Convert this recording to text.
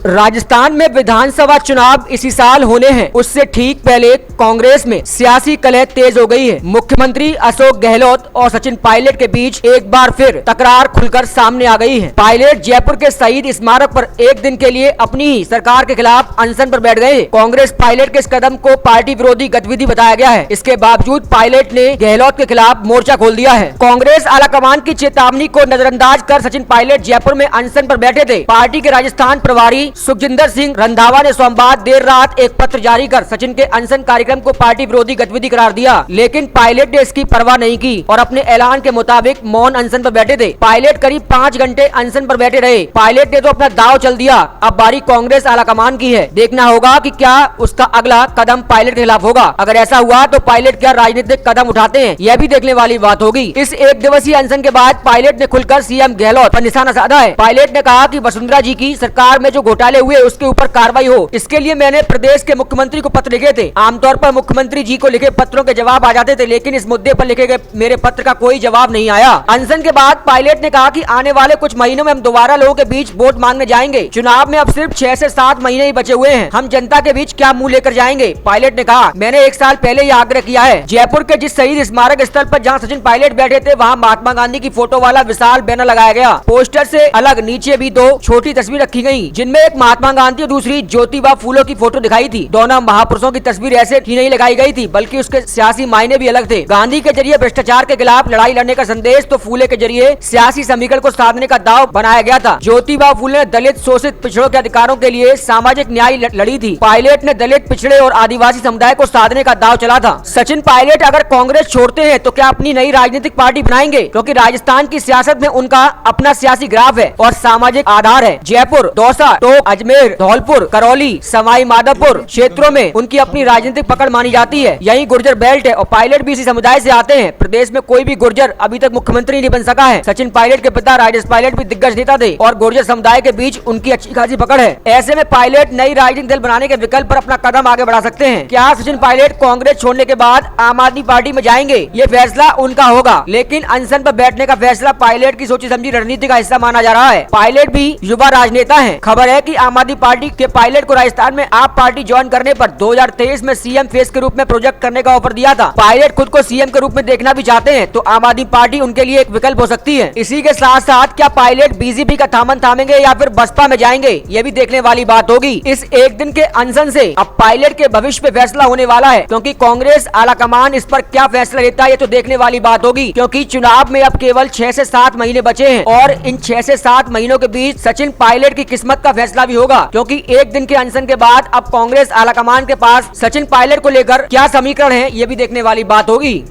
राजस्थान में विधानसभा चुनाव इसी साल होने हैं, उससे ठीक पहले कांग्रेस में सियासी कलह तेज हो गई है। मुख्यमंत्री अशोक गहलोत और सचिन पायलट के बीच एक बार फिर तकरार खुलकर सामने आ गई है। पायलट जयपुर के शहीद स्मारक पर एक दिन के लिए अपनी ही सरकार के खिलाफ अनशन पर बैठ गए। कांग्रेस पायलट के इस कदम को पार्टी विरोधी गतिविधि बताया गया है। इसके बावजूद पायलट ने गहलोत के खिलाफ मोर्चा खोल दिया है। कांग्रेस आलाकमान की चेतावनी को नजरअंदाज कर सचिन पायलट जयपुर में अनशन पर बैठे थे। पार्टी के राजस्थान प्रभारी सुखजिंदर सिंह रंधावा ने सोमवार देर रात एक पत्र जारी कर सचिन के अनशन कार्यक्रम को पार्टी विरोधी गतिविधि करार दिया, लेकिन पायलट ने इसकी परवाह नहीं की और अपने ऐलान के मुताबिक मौन अनशन पर बैठे थे। पायलट करीब 5 घंटे अनशन पर बैठे रहे। पायलट ने तो अपना दाव चल दिया। अब बारी कांग्रेस आलाकमान की है। देखना होगा कि क्या उसका अगला कदम पायलट के खिलाफ होगा। अगर ऐसा हुआ तो पायलट क्या राजनीतिक कदम उठाते हैं, यह भी देखने वाली बात होगी। इस एक दिवसीय अनशन के बाद पायलट ने खुलकर सीएम गहलोत पर निशाना साधा है। पायलट ने कहा कि वसुंधरा जी की सरकार में जो घोटाले हुए उसके ऊपर कार्रवाई हो, इसके लिए मैंने प्रदेश के मुख्यमंत्री को पत्र लिखे थे। आमतौर पर मुख्यमंत्री जी को लिखे पत्रों के जवाब आ जाते थे, लेकिन इस मुद्दे पर लिखे गए मेरे पत्र का कोई जवाब नहीं आया। अनशन के बाद पायलट ने कहा कि आने वाले कुछ महीनों में हम दोबारा लोगों के बीच वोट मांगने जाएंगे। चुनाव में अब सिर्फ 6 से 7 महीने ही बचे हुए हैं। हम जनता के बीच क्या मुंह लेकर जाएंगे। पायलट ने कहा, मैंने 1 साल पहले यह आग्रह किया है। जयपुर के जिस शहीद स्मारक स्थल पर जहां सचिन पायलट बैठे थे, वहां महात्मा गांधी की फोटो वाला विशाल बैनर लगाया गया। पोस्टर से अलग नीचे भी 2 छोटी तस्वीर रखी गयी, जिनमें एक महात्मा गांधी और दूसरी ज्योतिबा फूलों की फोटो दिखाई थी। दोनों महापुरुषों की तस्वीर ऐसे ही नहीं लगाई गई थी, बल्कि उसके सियासी मायने भी अलग थे। गांधी के जरिए भ्रष्टाचार के खिलाफ लड़ाई लड़ने का संदेश तो फूले के जरिए सियासी समीकरण को साधने का दाव बनाया गया था। ज्योतिबा फूले ने दलित शोषित पिछड़ों के अधिकारों के लिए सामाजिक न्याय लड़ी थी। पायलट ने दलित पिछड़े और आदिवासी समुदाय को साधने का दाव चला था। सचिन पायलट अगर कांग्रेस छोड़ते हैं तो क्या अपनी नई राजनीतिक पार्टी बनाएंगे, क्योंकि राजस्थान की सियासत में उनका अपना सियासी ग्राफ है और सामाजिक आधार है। जयपुर, दौसा, टोंक, अजमेर, धौलपुर, करौली, सवाई माधोपुर क्षेत्रों में उनकी अपनी राजनीतिक पकड़ मानी जाती है। यही गुर्जर बेल्ट है और पायलट भी इसी समुदाय से आते हैं। प्रदेश में कोई भी गुर्जर अभी तक मुख्यमंत्री नहीं बन सका है। सचिन पायलट के पिता राजेश पायलट भी दिग्गज नेता थे और गुर्जर समुदाय के बीच उनकी अच्छी खासी पकड़ है। ऐसे में पायलट नई राजनीतिक दल बनाने के विकल्प पर अपना कदम आगे बढ़ा सकते हैं। क्या सचिन पायलट कांग्रेस छोड़ने के बाद आम आदमी पार्टी में जाएंगे, ये फैसला उनका होगा, लेकिन अनशन पर बैठने का फैसला पायलट की सोची समझी रणनीति का हिस्सा माना जा रहा है। पायलट भी युवा राजनेता है। खबर है कि आम आदमी पार्टी के पायलट को राजस्थान में आप पार्टी ज्वाइन करने पर 2023 में सीएम फेस के रूप में प्रोजेक्ट करने का ऑफर दिया था। पायलट खुद को सीएम के रूप में देखना भी चाहते हैं तो आम आदमी पार्टी उनके लिए एक विकल्प हो सकती है। इसी के साथ साथ क्या पायलट बीजेपी का थामन थामेंगे या फिर बसपा में जाएंगे, ये भी देखने वाली बात होगी। इस एक दिन के अनशन से अब पायलट के भविष्य पे फैसला होने वाला है, क्योंकि कांग्रेस आलाकमान इस पर क्या फैसला लेता है ये तो देखने वाली बात होगी। क्योंकि चुनाव में अब केवल 6 से 7 महीने बचे हैं और इन 6 से 7 महीनों के बीच सचिन पायलट की किस्मत का फैसला भी होगा, क्योंकि एक दिन के अनशन के बाद अब कांग्रेस आलाकमान के पास सचिन पायलट को लेकर क्या समीकरण है ये भी देखने वाली बात होगी।